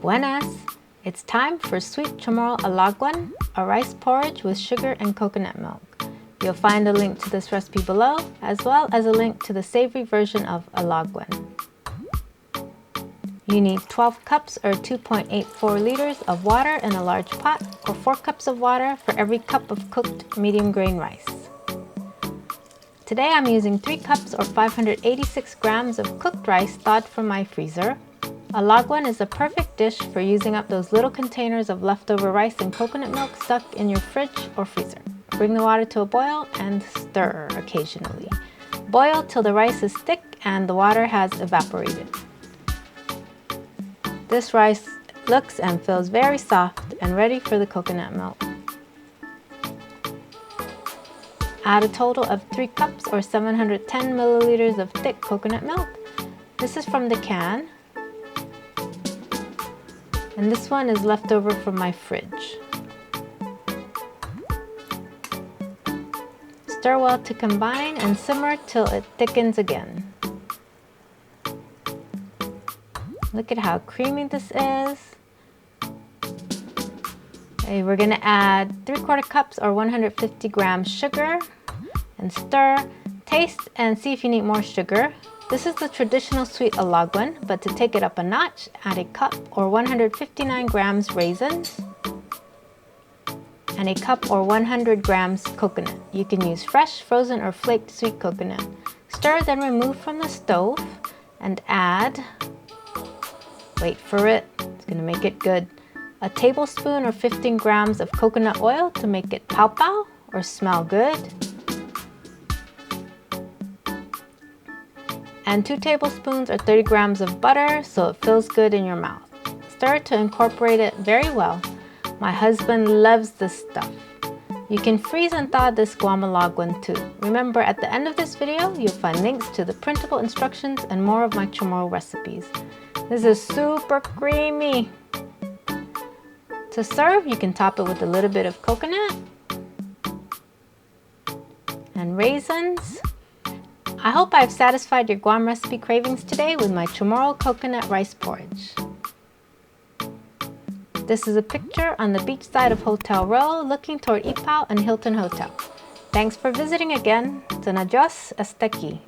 Buenas! It's time for sweet chamorro alagwan, a rice porridge with sugar and coconut milk. You'll find a link to this recipe below, as well as a link to the savory version of alagwan. You need 12 cups or 2.84 liters of water in a large pot, or 4 cups of water for every cup of cooked medium grain rice. Today I'm using 3 cups or 586 grams of cooked rice thawed from my freezer. Alagwan is a perfect dish for using up those little containers of leftover rice and coconut milk stuck in your fridge or freezer. Bring the water to a boil and stir occasionally. Boil till the rice is thick and the water has evaporated. This rice looks and feels very soft and ready for the coconut milk. Add a total of 3 cups or 710 milliliters of thick coconut milk. This is from the can. And this one is left over from my fridge. Stir well to combine and simmer till it thickens again. Look at how creamy this is. Okay, we're gonna add 3/4 cups or 150 grams sugar and stir. Taste and see if you need more sugar. This is the traditional sweet alagwan, but to take it up a notch, add a cup or 159 grams raisins and a cup or 100 grams coconut. You can use fresh, frozen, or flaked sweet coconut. Stir, then remove from the stove and add, wait for it, it's gonna make it good, a tablespoon or 15 grams of coconut oil to make it pow pow or smell good. And 2 tablespoons or 30 grams of butter so it feels good in your mouth. Stir to incorporate it very well. My husband loves this stuff. You can freeze and thaw this Guam alagwan too. Remember, at the end of this video, you'll find links to the printable instructions and more of my chamorro recipes. This is super creamy. To serve, you can top it with a little bit of coconut and raisins. I hope I've satisfied your Guam recipe cravings today with my chamorro coconut rice porridge. This is a picture on the beach side of Hotel Row looking toward Ipao and Hilton Hotel. Thanks for visiting again. Adios hasta aquí.